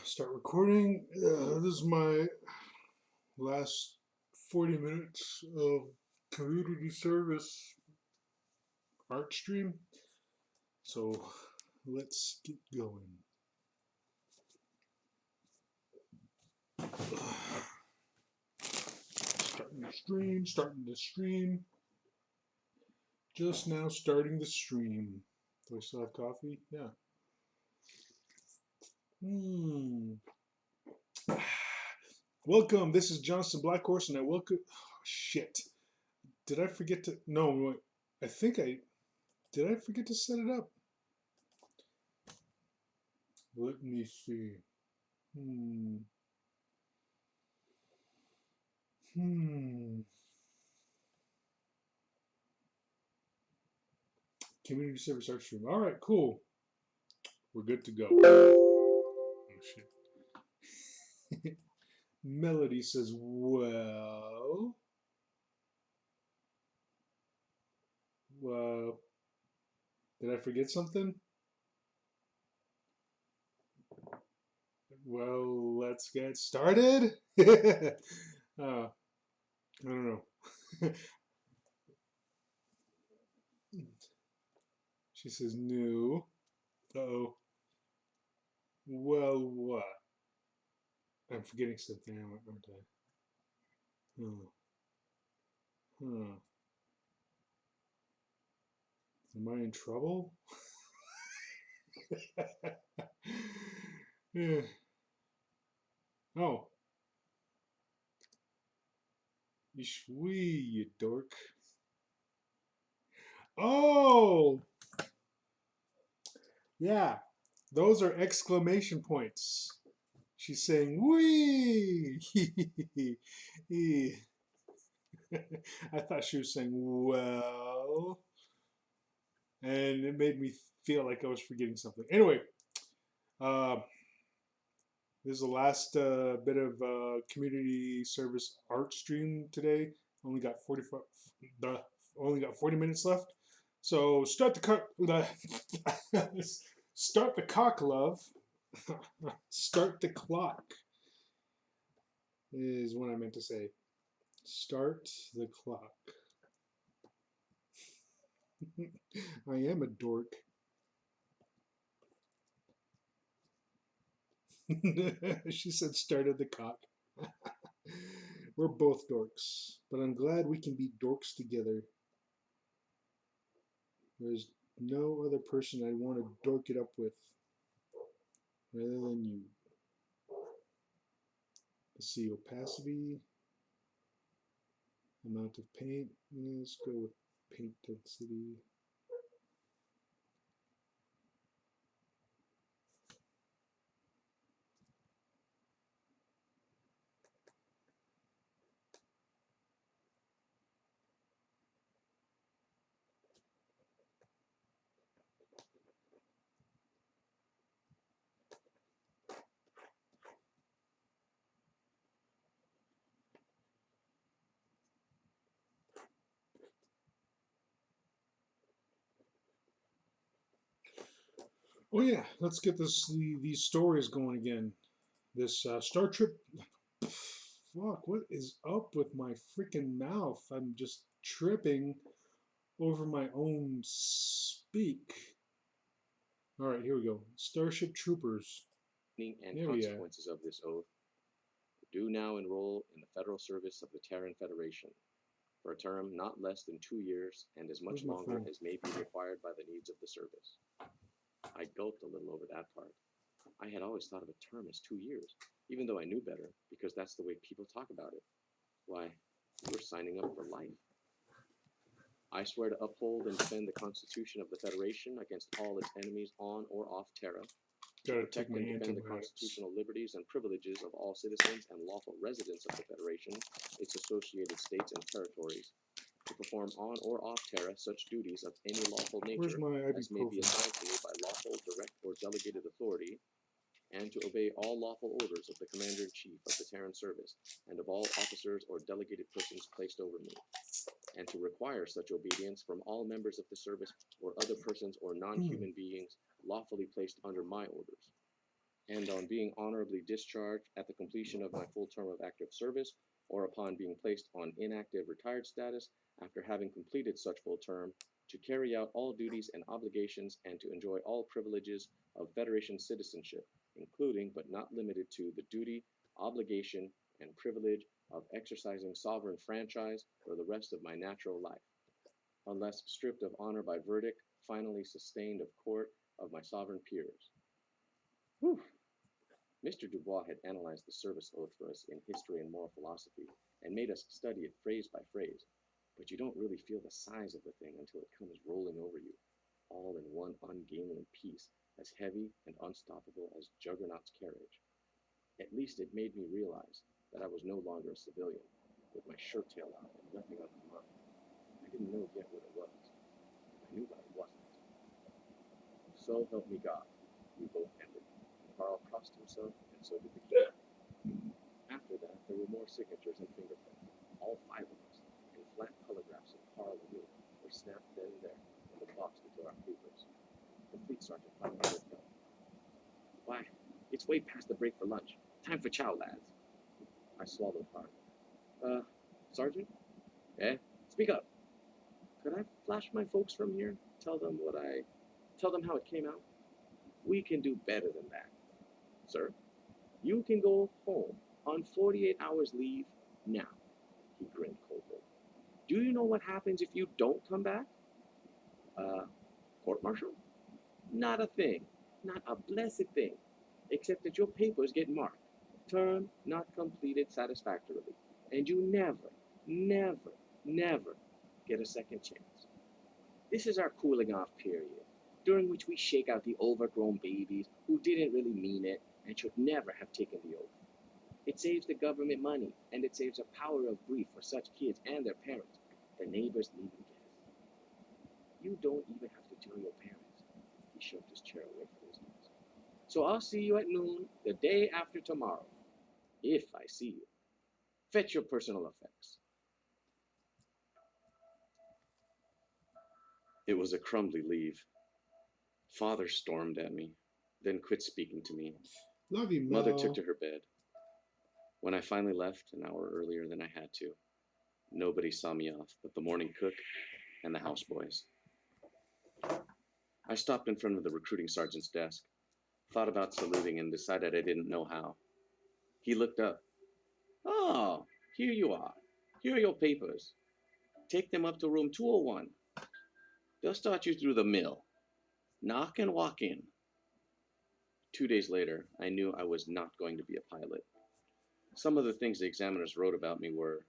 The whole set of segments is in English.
Start recording. This is my last 40 minutes of community service art stream. So let's get going. Starting the stream. Just now starting the stream. Do I still have coffee? Yeah. Hmm. Welcome. This is Johnson Blackhorse, and I welcome. Oh, shit. Did I forget to? No, I think I did. I forget to set it up. Let me see. Hmm. Hmm. Community service art stream. All right, cool. We're good to go. Oh shit. Melody says, well, did I forget something? Well, let's get started. I don't know. She says, new. Uh-oh. Well, what? I'm forgetting something, aren't I? Oh. Huh. Am I in trouble? Yeah. Oh. Ishwee, you dork. Oh! Yeah. Those are exclamation points. She's saying, wee! I thought she was saying, well. And it made me feel like I was forgetting something. Anyway, uh, this is the last bit of community service art stream today. Only got 45, only got 40 minutes left. So start start the cock, love. Start the clock is what I meant to say. Start the clock. I am a dork. She said started the cock. We're both dorks, but I'm glad we can be dorks together. There's no other person I want to dork it up with rather than you. Let's see, opacity, amount of paint. Let's go with paint density. Oh yeah, let's get these stories going again. This Star Trip. Fuck, what is up with my freaking mouth? I'm just tripping over my own speak. All right, here we go. Starship Troopers. And There we are. consequences of this oath, do now enroll in the federal service of the Terran Federation for a term not less than 2 years and as Where's much my longer phone? as may be required by the needs of the service. I gulped a little over that part. I had always thought of a term as 2 years, even though I knew better, because that's the way people talk about it. Why, you were signing up for life. I swear to uphold and defend the Constitution of the Federation against all its enemies on or off Terra, to Gotta take protect my and defend the antibiotics. constitutional liberties and privileges of all citizens and lawful residents of the Federation, its associated states and territories, to perform on or off Terra such duties of any lawful Where's nature my as may be ibuprofen? assigned to me by lawful, direct, or delegated authority, and to obey all lawful orders of the Commander-in-Chief of the Terran Service and of all officers or delegated persons placed over me, and to require such obedience from all members of the service or other persons or non-human beings lawfully placed under my orders. and on being honorably discharged at the completion of my full term of active service or upon being placed on inactive retired status after having completed such full term, to carry out all duties and obligations and to enjoy all privileges of Federation citizenship, including but not limited to the duty, obligation, and privilege of exercising sovereign franchise for the rest of my natural life, unless stripped of honor by verdict finally sustained of court of my sovereign peers. Whew. Mr. Dubois had analyzed the service oath for us in history and moral philosophy and made us study it phrase by phrase, but you don't really feel the size of the thing until it comes rolling over you, all in one ungainly piece, as heavy and unstoppable as Juggernaut's carriage. At least it made me realize that I was no longer a civilian, with my shirt tail out and nothing on my mind. I didn't know yet what it was. I knew what I wasn't. So help me God, we both ended. Carl crossed himself, and so did the key. After that, there were more signatures and fingerprints, all five of us, and flat telegraphs of Carl and me were snapped then and there in the box before our papers. The fleet sergeant finally looked up. Why, it's way past the break for lunch. Time for chow, lads. I swallowed hard. Sergeant? Eh? Speak up. Could I flash my folks from here? Tell them how it came out? We can do better than that. Sir, you can go home on 48 hours leave now. He grinned coldly. Do you know what happens if you don't come back? Court-martial? Not a thing. Not a blessed thing. Except that your papers get marked. Term not completed satisfactorily. And you never, never, never get a second chance. This is our cooling off period, during which we shake out the overgrown babies who didn't really mean it and should never have taken the oath. It saves the government money, and it saves a power of grief for such kids and their parents. The neighbors needn't guess. You don't even have to tell your parents. He shoved his chair away from his knees. So I'll see you at noon the day after tomorrow, if I see you. Fetch your personal effects. It was a crumbly leave. Father stormed at me, then quit speaking to me. Love you, Mother Mel. took to her bed. When I finally left an hour earlier than I had to, nobody saw me off but the morning cook and the houseboys. I stopped in front of the recruiting sergeant's desk, thought about saluting, and decided I didn't know how. He looked up. Oh, here you are. Here are your papers. Take them up to room 201. They'll start you through the mill. Knock and walk in. 2 days later, I knew I was not going to be a pilot. Some of the things the examiners wrote about me were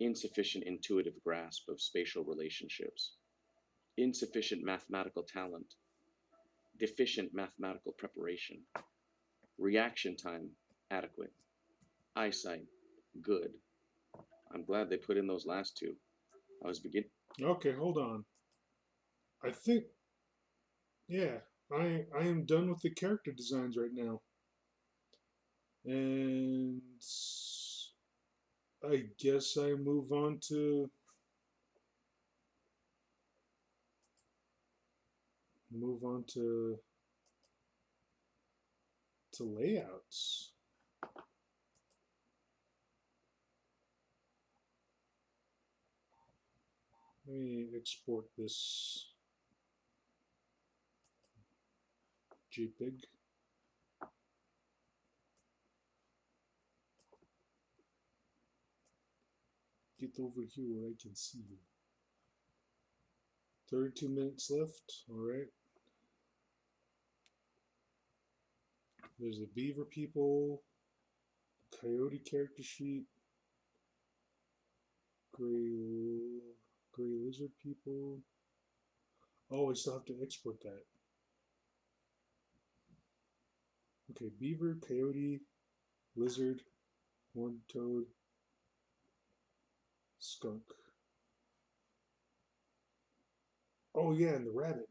insufficient intuitive grasp of spatial relationships, insufficient mathematical talent, deficient mathematical preparation, reaction time adequate, eyesight good. I'm glad they put in those last two. I was beginning. Okay, hold on. I think, yeah, I am done with the character designs right now, and I guess I move on to layouts. Let me export this JPEG. Get over here where I can see you. 32 minutes left. All right. There's the beaver people, coyote character sheet, gray lizard people. Oh, I still have to export that. Okay, beaver, coyote, lizard, horned toad, skunk. Oh yeah, and the rabbit.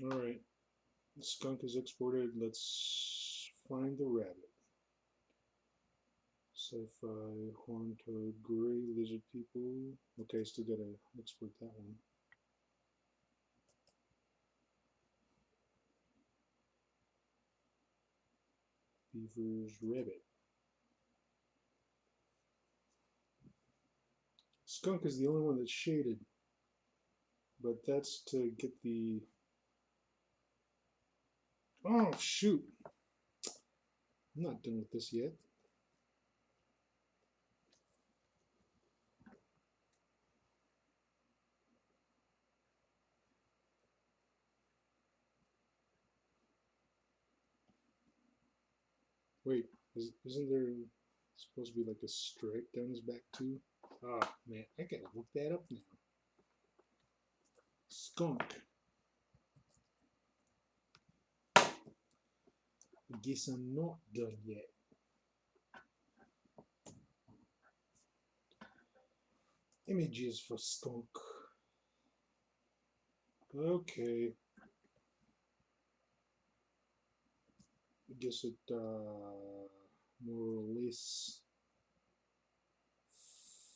Alright. The skunk is exported. Let's find the rabbit. Sci-fi, horned-toad, gray lizard people. Okay, still gotta export that one. Beavers, rabbit. Skunk is the only one that's shaded, but that's to get the. Oh shoot! I'm not done with this yet. Wait, isn't there supposed to be like a stripe down his back too? Ah, man, I gotta look that up now. Skunk. I guess I'm not done yet. Images for skunk. Okay. I guess it more or less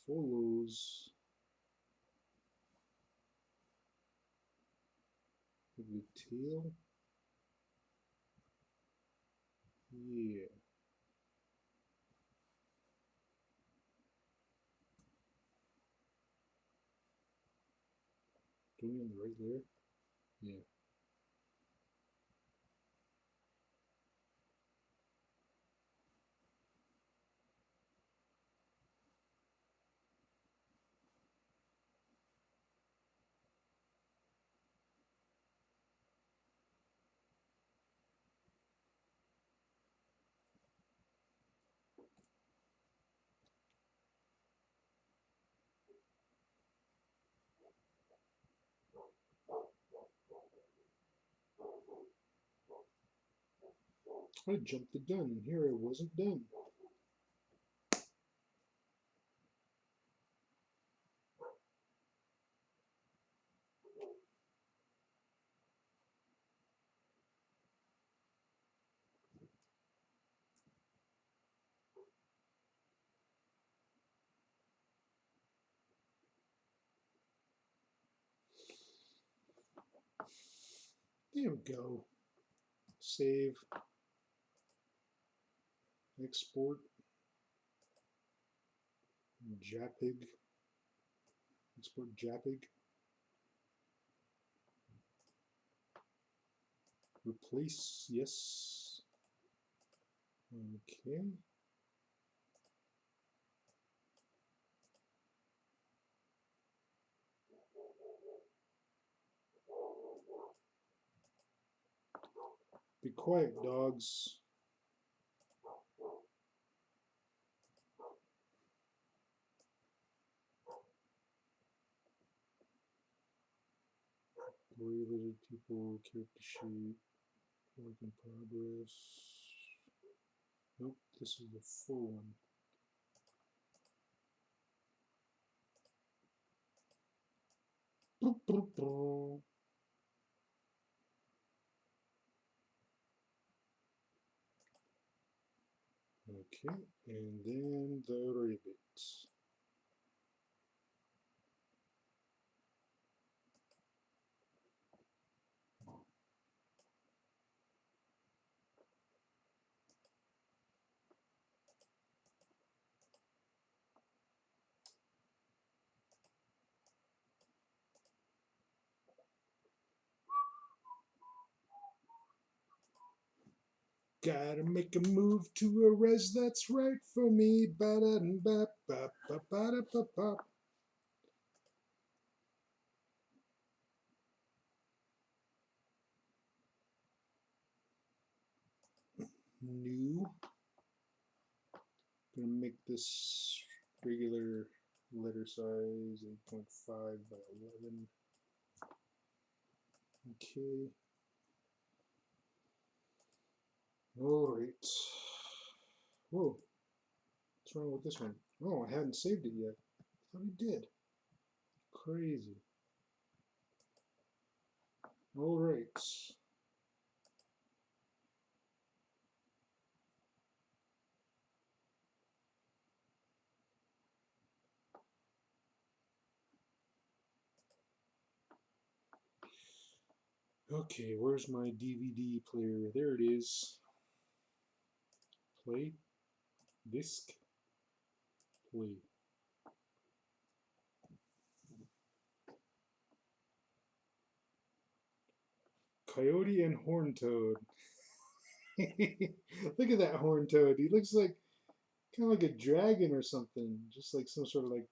follows the tail. Yeah. Doing it right there? Yeah. I jumped the gun and here I wasn't done. There we go. Save. Export. JPEG. Export JPEG. Replace. Yes. Okay. Be quiet, dogs. Related people, character sheet, work in progress. Nope, this is the full one. Okay, and then the ribbit. Gotta make a move to a res that's right for me. Ba da ba ba ba ba da ba ba. New. Gonna make this regular letter size 8.5 by 11. Okay. All right. Whoa. What's wrong with this one? Oh, I hadn't saved it yet. I thought I did. Crazy. All right. Okay, where's my DVD player? There it is. Play. Disc. Play. Coyote and Horned Toad. Look at that Horned Toad. He looks like kind of like a dragon or something. Just like some sort of like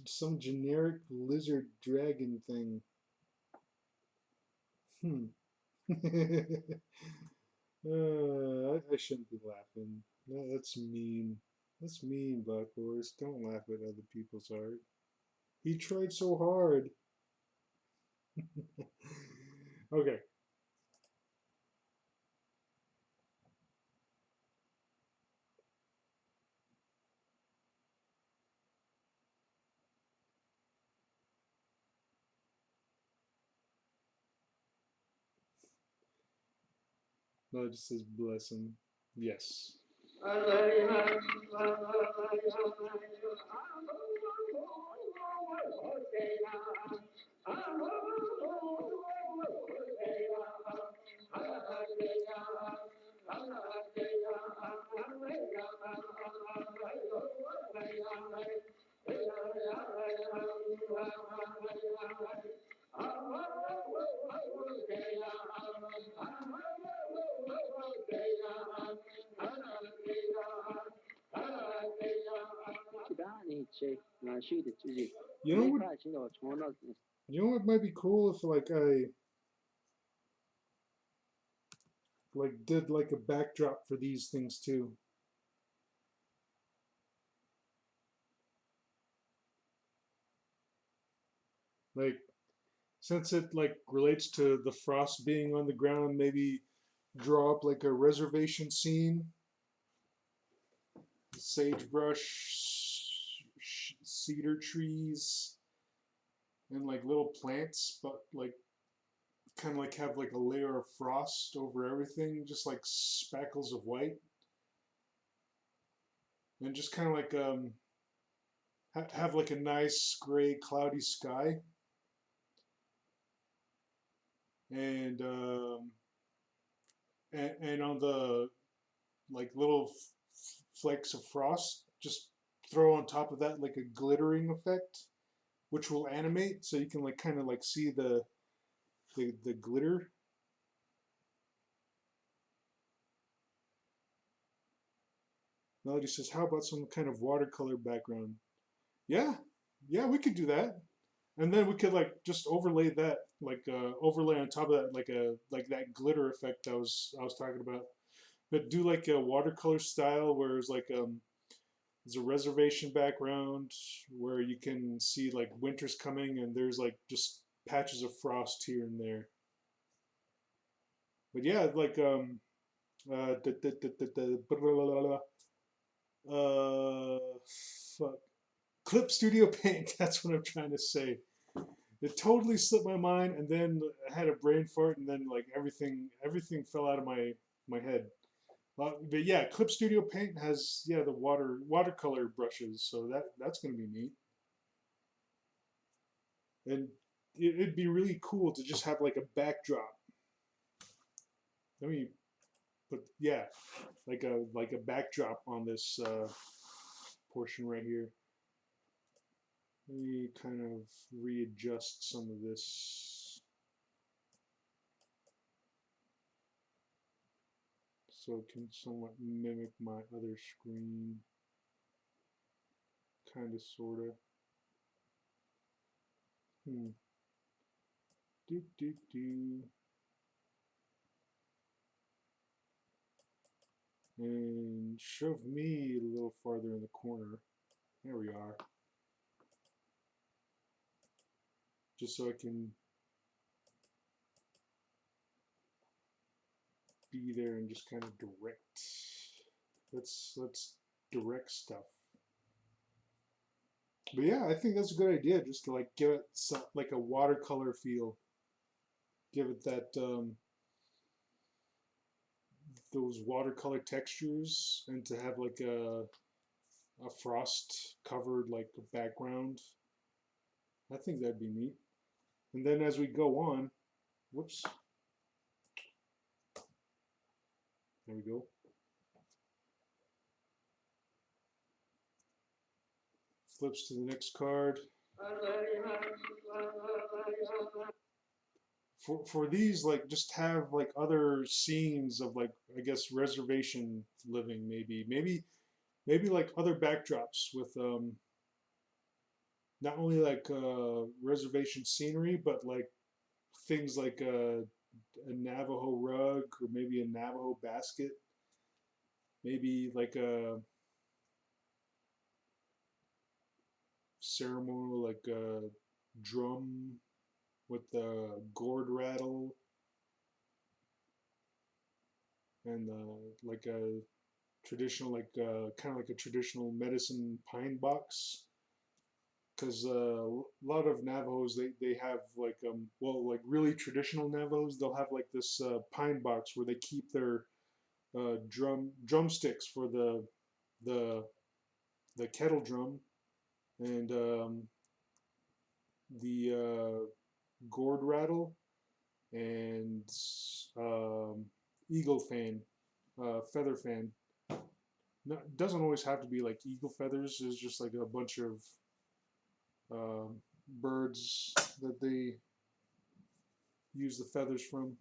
some generic lizard dragon thing. Hmm. I shouldn't be laughing. No, that's mean. That's mean, Buck Horse. Don't laugh at other people's art. He tried so hard. Okay. No, it just says bless him. Yes. You know what? You know what might be cool if like I like did like a backdrop for these things too. Like since it like relates to the frost being on the ground, maybe draw up like a reservation scene, sagebrush, cedar trees, and like little plants, but like kind of like have like a layer of frost over everything, just like speckles of white, and just kind of like have like a nice gray cloudy sky, and and on the like little flakes of frost, just throw on top of that like a glittering effect, which will animate, so you can like kind of like see the glitter. Melody says, "How about some kind of watercolor background?" Yeah, yeah, we could do that, and then we could like just overlay that, like overlay on top of that, like that glitter effect I was talking about. But do like a watercolor style, where it's like there's a reservation background where you can see like winter's coming, and there's like just patches of frost here and there. But yeah, like uh, fuck. Clip Studio Paint. That's what I'm trying to say. It totally slipped my mind, and then I had a brain fart, and then like everything fell out of my head. But yeah, Clip Studio Paint has the watercolor brushes, so that's gonna be neat, and it'd be really cool to just have like a backdrop. Let me put like a backdrop on this portion right here. Let me kind of readjust some of this so it can somewhat mimic my other screen, kind of, sort of. Hmm. Do do do. And shove me a little farther in the corner. There we are. Just so I can be there and just kind of direct. Let's direct stuff. But yeah, I think that's a good idea, just to like give it some, like a watercolor feel. give it that those watercolor textures, and to have like a frost covered like background. I think that'd be neat. And then as we go on, whoops, there we go. Flips to the next card. For these, like, just have like other scenes of, like, I guess reservation living, maybe like other backdrops with not only like reservation scenery, but like things like a Navajo rug, or maybe a Navajo basket, maybe like a ceremonial like a drum with the gourd rattle, and like a traditional, like kind of like a traditional medicine pine box. Because a lot of Navajos, they have like well, like really traditional Navajos, they'll have like this pine box where they keep their drumsticks for the the kettle drum, and the gourd rattle, and um, eagle fan, feather fan. No, it doesn't always have to be like eagle feathers. It's just like a bunch of birds that they use the feathers from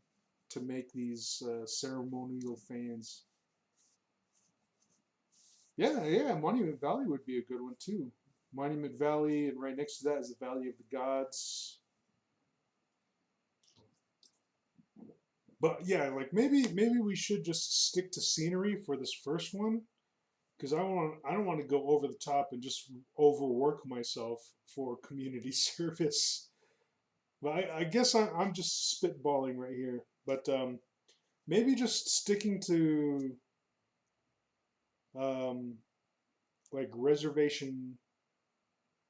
to make these ceremonial fans. Yeah, yeah, Monument Valley would be a good one too. Monument Valley, and right next to that is the Valley of the Gods. But yeah, like maybe we should just stick to scenery for this first one, because I don't want to go over the top and just overwork myself for community service. But I guess I'm just spitballing right here. But maybe just sticking to um, like reservation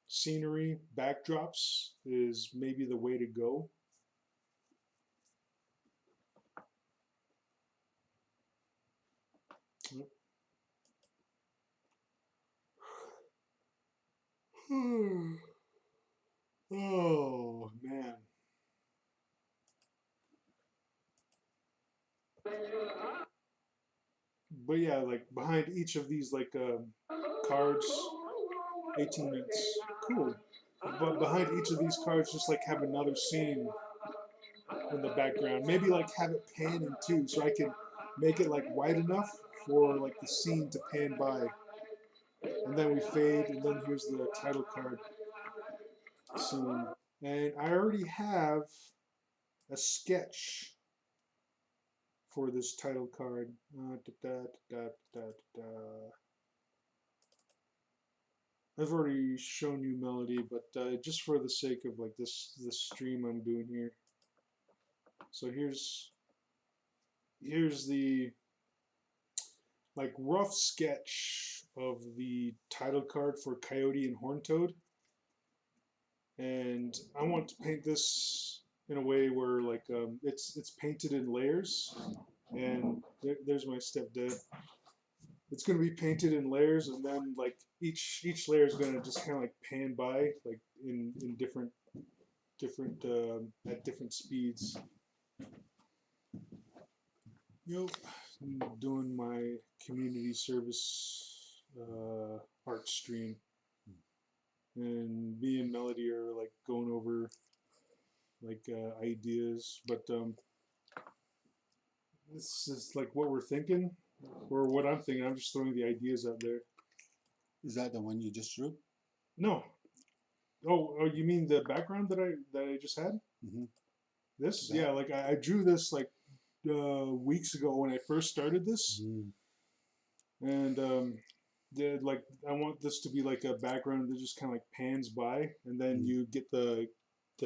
scenery backdrops is maybe the way to go. Oh man. But yeah, like behind each of these like cards, 18 minutes, cool. But behind each of these cards, just like have another scene in the background. Maybe like have it pan in two, so I can make it like wide enough for like the scene to pan by, and then we fade, and then here's the title card scene. And I already have a sketch for this title card. I've already shown you Melody, but just for the sake of like this stream I'm doing here. So here's the like rough sketch of the title card for Coyote and Horntoad, and I want to paint this in a way where like it's painted in layers, and there's my stepdad. It's going to be painted in layers, and then like each layer is going to just kind of like pan by, like in different at different speeds. Yep, doing my community service art stream, and me and Melody are like going over like ideas, but this is like what we're thinking, or what I'm thinking. I'm just throwing the ideas out there. Is that the one you just drew? No. Oh, you mean the background that I just had? Mm-hmm. This? That? Yeah, like I drew this like weeks ago when I first started this, and like I want this to be like a background that just kind of like pans by, and then you get the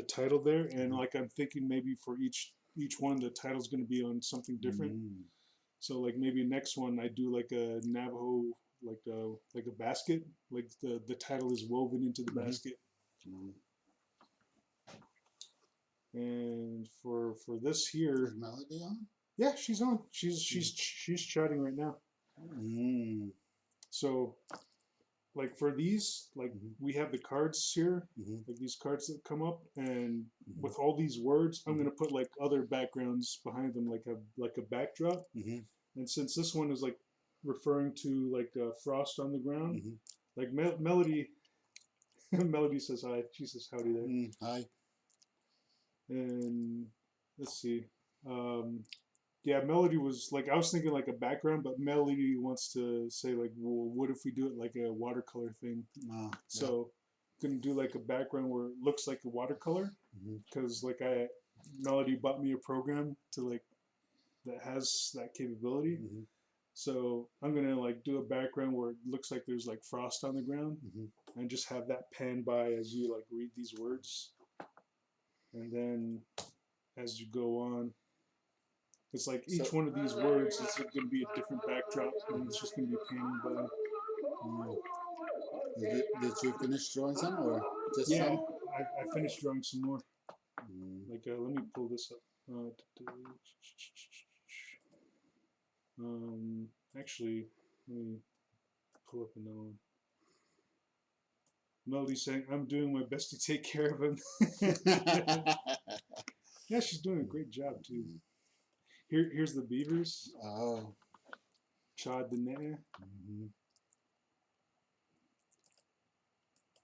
title there, and like I'm thinking maybe for each one the title's going to be on something different. So like maybe next one I do like a Navajo, like a basket, like the title is woven into the basket. And for this here, Is Melody on? yeah, she's on. She's chatting right now. Mm. So like for these, like Mm-hmm. we have the cards here, Mm-hmm. like these cards that come up, and Mm-hmm. with all these words, I'm gonna put like other backgrounds behind them, like a backdrop. Mm-hmm. And since this one is like referring to like frost on the ground, Mm-hmm. like Melody, Melody says hi. She says howdy there. Hi. And let's see. Um, yeah, Melody was like I was thinking like a background, but Melody wants to say like, well, what if we do it like a watercolor thing? Yeah. So gonna do like a background where it looks like a watercolor Mm-hmm. because like Melody bought me a program to like that has that capability. Mm-hmm. So I'm gonna like do a background where it looks like there's like frost on the ground Mm-hmm. and just have that pan by as you like read these words, and then as you go on, it's like each So, one of these words is gonna be a different backdrop, and it's just gonna be panning by. mm. Did you finish drawing some or just Yeah, some? I finished drawing some more. Mm. Like, let me pull this up. Actually, let me pull up another one. Melody saying, "I'm doing my best to take care of him." Yeah, she's doing a great job too. Here's the beavers. Oh. Chad the Nana. Mm-hmm.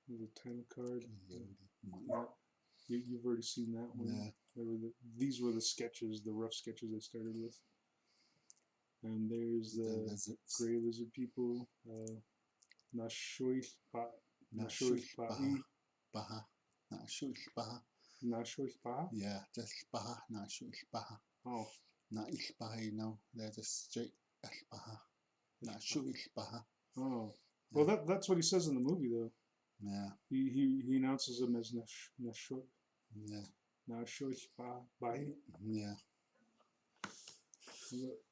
There's a title card. Yeah. You've already seen that one. Yeah. These were the sketches, the rough sketches I started with. And there's the gray lizard people. Nashoich Pa'i. Baha. Nashush Baha. Nashoich Pa? Yeah, just Baha. Nashush Baha. Oh. Not Ishbaha, you know. They're just straight Ashbaha. Nashush Baha. Oh. Well, that's what he says in the movie, though. Yeah. He announces them as Nashoich. Yeah. Nashoich Ba'i. Yeah.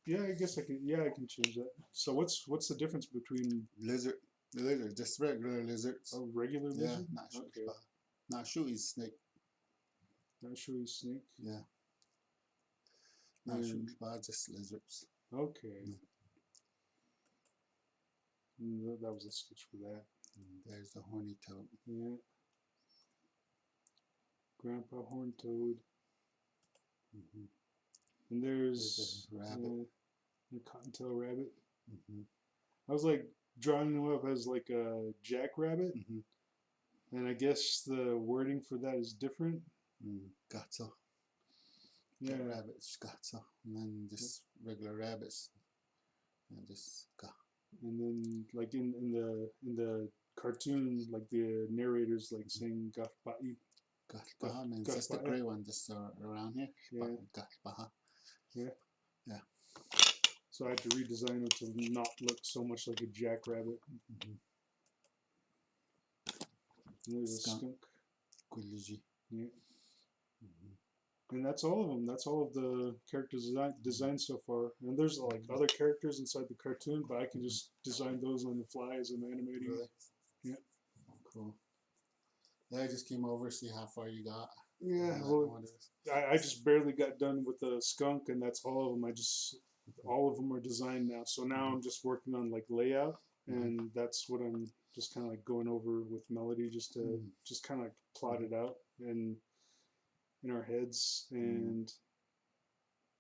Yeah, I guess I can. Yeah, I can change that. So what's the difference between lizard, just regular lizards? A regular lizard? Yeah, not sure. Okay. Not sure is snake. Not sure he's snake. Yeah. Not sure just lizards. Okay. That was a sketch for that. And there's the horny toad. Yeah. Grandpa Horn Toad. Mm-hmm. And there's the rabbit. The cottontail rabbit. Mm-hmm. I was like drawing them up as like a jackrabbit. Mm-hmm. And I guess the wording for that is different. Gato. Yeah. Rabbits, gato. And then just regular rabbits. And just ga. And then like in the cartoon, like the narrator's like saying Gafba'i. Gashbaha means just the gray one just around here. Yeah. Gashbaha. Yeah. Yeah. So I had to redesign it to not look so much like a jackrabbit. Mm-hmm. And there's a skunk. Kuliji. Yeah. Mm-hmm. And that's all of them. That's all of the characters designed so far. And there's like other characters inside the cartoon, but I can just design those on the fly as I'm animating. Really? Yeah. Cool. Yeah, I just came over, see how far you got. Yeah, well, I just barely got done with the skunk, and that's all of them. All of them are designed now. So now I'm just working on like layout, and that's what I'm just kind of like going over with Melody, just to just kind of like plot it out and in our heads. And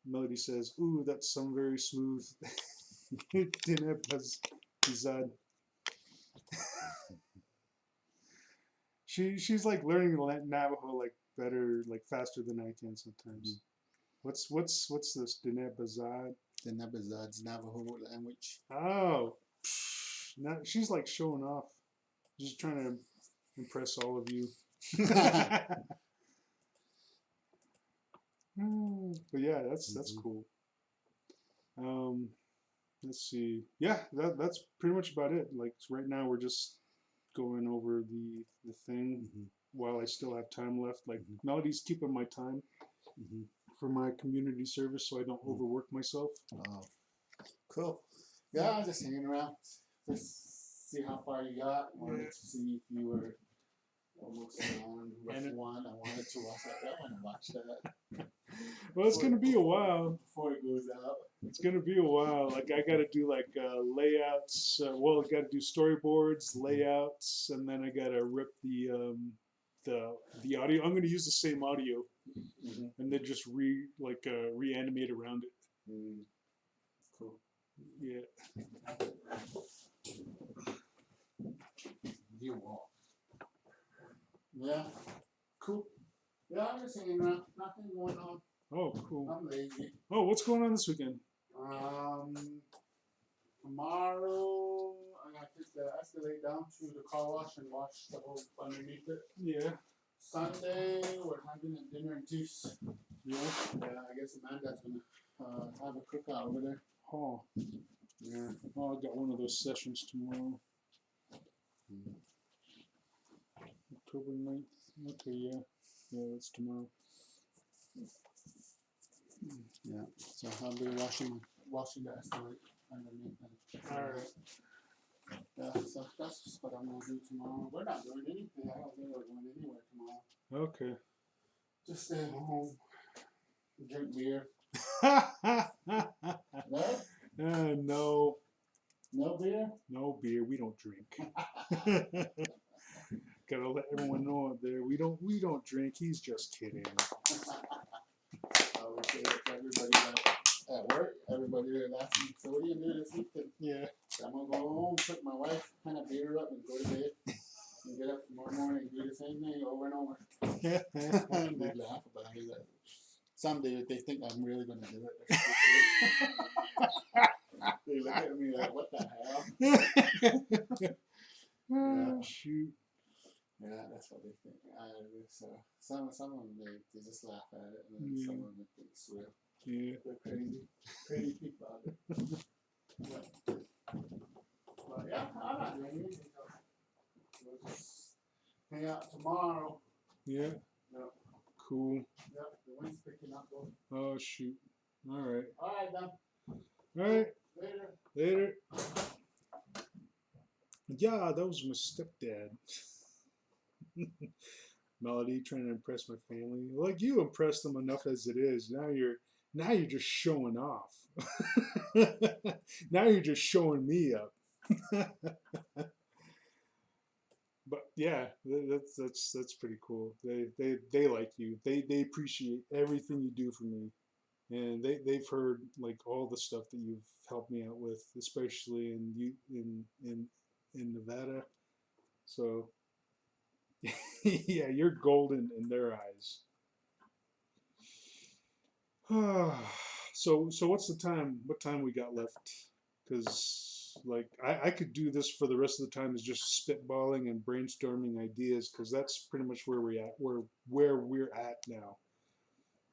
Melody says, "Ooh, that's some very smooth." She's like learning Navajo like better, like faster than I can sometimes. What's this? Dinebazad? Dinebazad's Navajo language. Oh, now she's like showing off, just trying to impress all of you. But yeah, that's cool. Let's see. Yeah, that's pretty much about it. Like right now, we're just going over the thing while I still have time left. Like Melody's keeping my time for my community service, so I don't overwork myself. Oh, cool. Yeah, I'm just hanging around. Just see how far you got. Wanted to see if you were almost done with And one. I wanted to watch that. I want to watch that well, it's gonna be a while. before it goes out. It's gonna be a while. Like I gotta do like layouts. Well, I gotta do storyboards, layouts, and then I gotta rip the audio. I'm gonna use the same audio Mm-hmm. and then just reanimate around it. Mm. Cool. Yeah. View wall. Yeah. Cool. Yeah, I'm just hanging around. Nothing going on. Oh, cool. I'm lazy. Oh, what's going on this weekend? Tomorrow I'm gonna take the Escalade down to the car wash and wash the whole underneath it. Yeah. Sunday we're having a dinner and juice. Yeah. Yeah, I guess Amanda's gonna have a cookout over there. Oh. Yeah. Oh, I got one of those sessions tomorrow. October 9th. Okay, yeah. Yeah, that's tomorrow. Yeah. So I'll be washing the Escalade underneath it. Alright. Yeah, so that's what I'm gonna do tomorrow. We're not doing anything. I don't think we're going anywhere tomorrow. Okay. Just stay home, drink beer. No? No. No beer? No beer. We don't drink. Gotta let everyone know out there. We don't drink. He's just kidding. I would say to everybody at work, everybody there laughing. So what are you doing this weekend? Yeah. I'm gonna go home, put my wife kind of beer up and go to bed. And get up tomorrow morning and do the same thing over and over. And they laugh about it. Like, someday they think I'm really gonna do it. They look at me like, what the hell? Oh, shoot. Yeah, that's what they think. So some of them they just laugh at it, and then some of them think it's real. Yeah. They're crazy people out there. Yeah. But yeah, I'm not doing anything. We'll just hang out tomorrow. Yeah. Yep. Cool. Yep. The wind's picking up though. Oh, shoot. All right. All right, then. All right. Later. Later. Yeah, that was my stepdad. Melody trying to impress my family. Like you impressed them enough as it is. Now you're just showing off. Now you're just showing me up. But yeah, that's pretty cool. They like you. They appreciate everything you do for me, and they've heard like all the stuff that you've helped me out with, especially in Nevada. So yeah, you're golden in their eyes. So what's the time? What time we got left? Because like I could do this for the rest of the time is just spitballing and brainstorming ideas because that's pretty much where we're at. Where we're at now.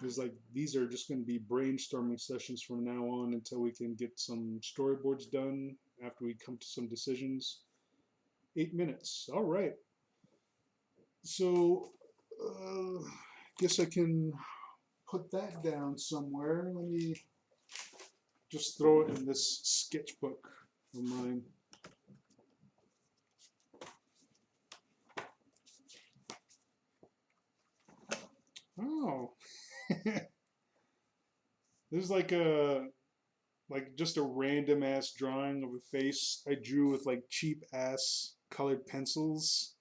Is like these are just going to be brainstorming sessions from now on until we can get some storyboards done after we come to some decisions. 8 minutes. All right. So guess I can put that down somewhere. Let me just throw it in this sketchbook of mine. Oh, this is like just a random ass drawing of a face I drew with like cheap ass colored pencils,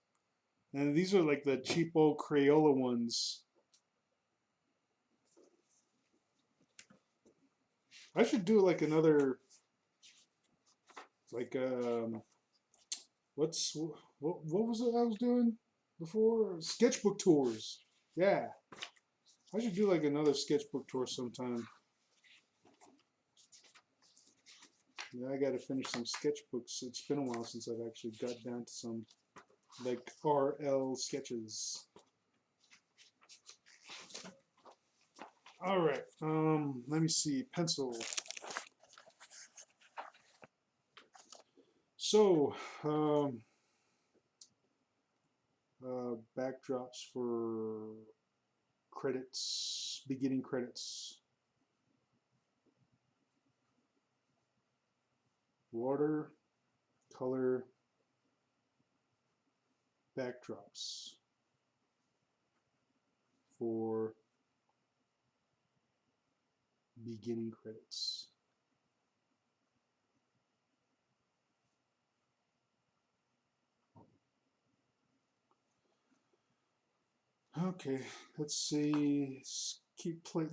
and these are like the cheap old Crayola ones. I should do like another like what was it I was doing before? Sketchbook tours. Yeah, I should do like another sketchbook tour sometime. Yeah, I got to finish some sketchbooks. It's been a while since I've actually got down to some like RL sketches. All right. Let me see. Pencil. So, backdrops for credits, beginning credits. Water, color, backdrops. for beginning credits. Okay, let's see.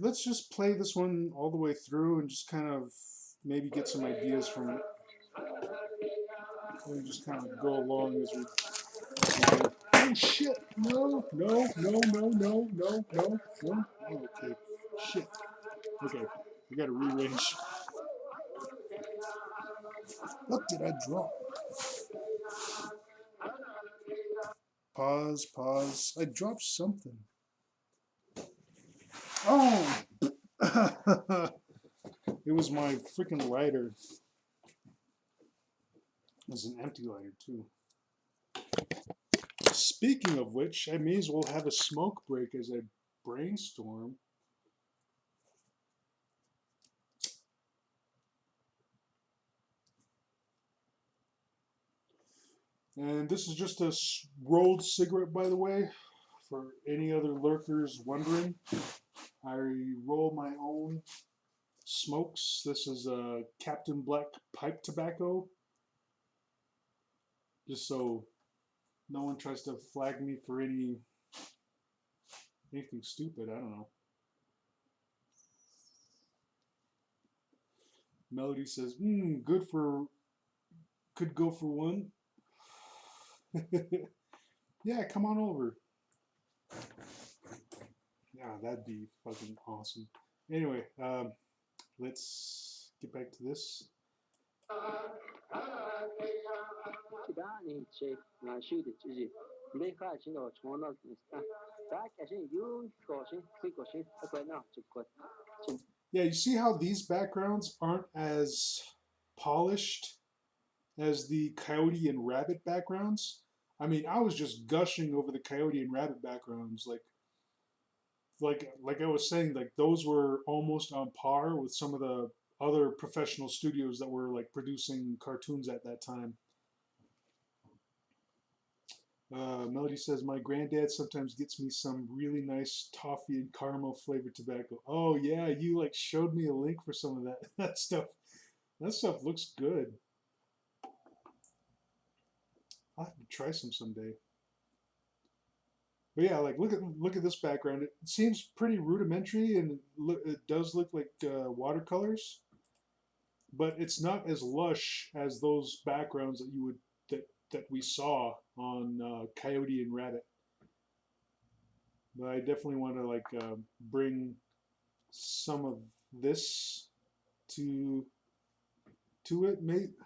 Let's just play this one all the way through and just kind of maybe get some ideas from it. We just kind of go along as we go. Oh shit! No! No! No! No! No! No! No! No! Oh, okay. Shit. Okay, we got to rearrange. What did I draw? Pause. Pause. I dropped something. Oh! It was my freaking lighter. It was an empty lighter too. Speaking of which, I may as well have a smoke break as I brainstorm. And this is just a rolled cigarette, by the way, for any other lurkers wondering. I roll my own smokes. This is a Captain Black pipe tobacco. Just so no one tries to flag me for anything stupid. I don't know. Melody says, good for, could go for one. Yeah, come on over. Yeah, that'd be fucking awesome. Anyway, let's get back to this. Yeah, you see how these backgrounds aren't as polished as the coyote and rabbit backgrounds? I mean, I was just gushing over the coyote and rabbit backgrounds, like I was saying, like those were almost on par with some of the other professional studios that were like producing cartoons at that time. Melody says, my granddad sometimes gets me some really nice toffee and caramel flavored tobacco. Oh yeah, you like showed me a link for some of that that stuff. That stuff looks good. I'll have to try some someday. But yeah, like look at this background. It seems pretty rudimentary, and it does look like watercolors, but it's not as lush as those backgrounds that you would that we saw on Coyote and Rabbit. But I definitely want to like bring some of this to it. Mate,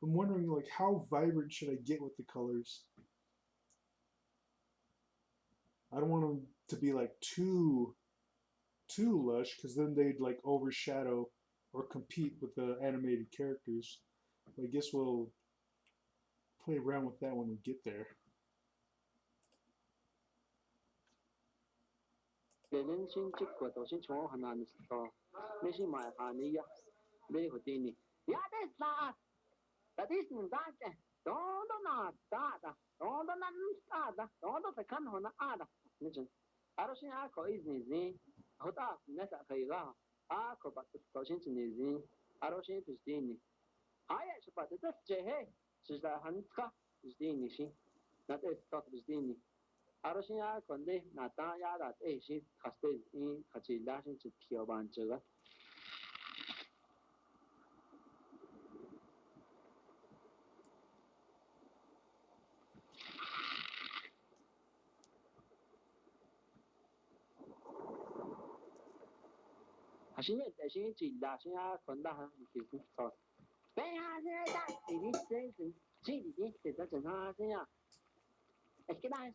I'm wondering like how vibrant should I get with the colors? I don't want them to be like too lush because then they'd like overshadow or compete with the animated characters. I guess we'll play around with that when we get there.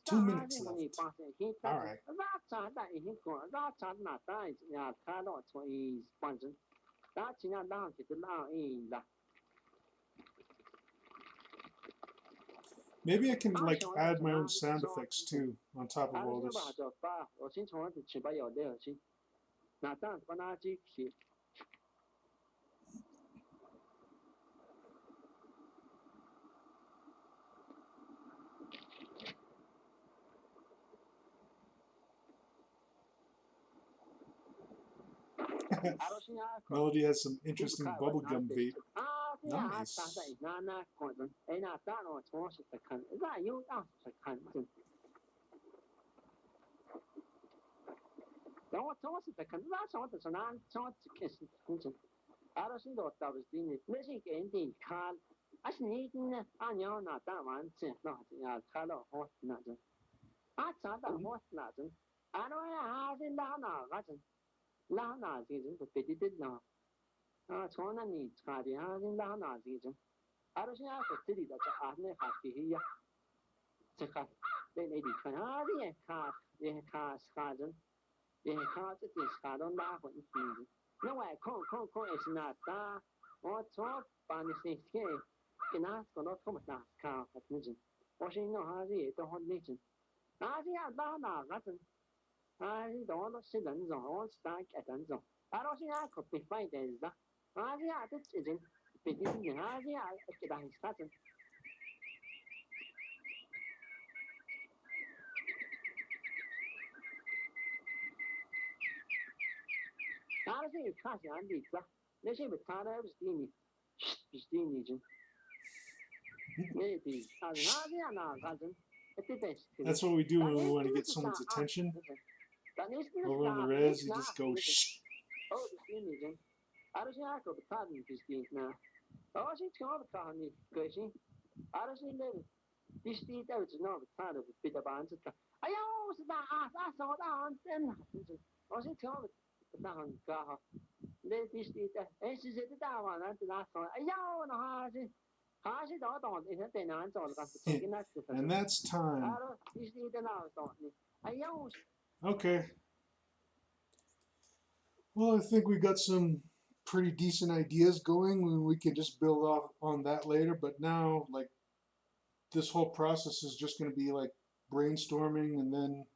Two minutes left. All right. Maybe I can like add my own sound effects too on top of all this. Melody has some interesting bubblegum vape. Nice. That's what we do when we want to get someone's attention. Over on the res, you just go shh. And that's time. Okay. Well, I think we got some pretty decent ideas going. We can just build off on that later. But now, like, this whole process is just going to be like brainstorming, and then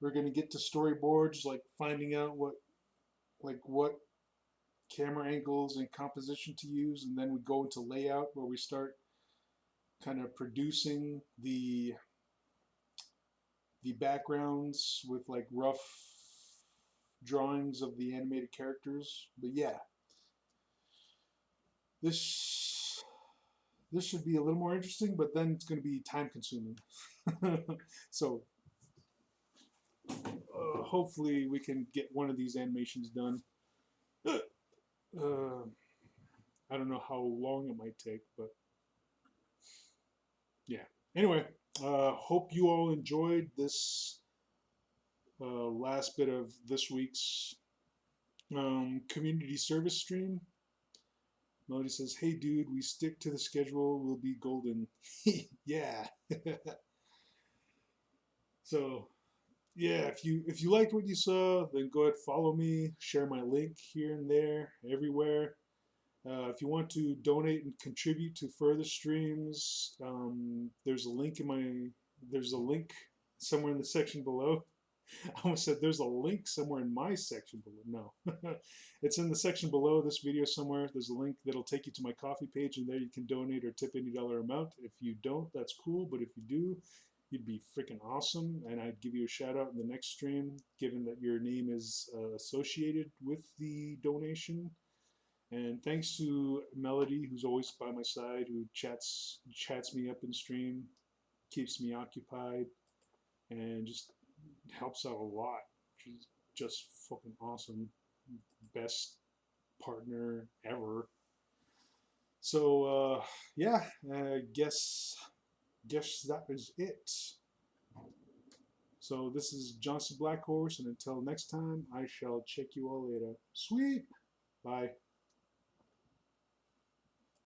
we're going to get to storyboards, like finding out what camera angles and composition to use, and then we go into layout where we start kind of producing the backgrounds with like rough drawings of the animated characters. But yeah, this should be a little more interesting, but then it's going to be time consuming. So hopefully we can get one of these animations done. I don't know how long it might take, but yeah. Anyway, hope you all enjoyed this last bit of this week's community service stream. Melody says, "Hey dude, we stick to the schedule, we'll be golden." Yeah. So yeah, if you liked what you saw, then go ahead, follow me, share my link here and there, everywhere. If you want to donate and contribute to further streams, there's a link somewhere in the section below. I almost said there's a link somewhere in my section below. No, it's in the section below this video somewhere. There's a link that'll take you to my coffee page, and there you can donate or tip any dollar amount. If you don't, that's cool, but if you do, you'd be freaking awesome, and I'd give you a shout out in the next stream, given that your name is associated with the donation. And thanks to Melody, who's always by my side, who chats me up in stream, keeps me occupied, and just helps out a lot. She's just fucking awesome. Best partner ever. So yeah, I guess that is it. So this is Johnson Blackhorse, and until next time, I shall check you all later. Sweet. Bye.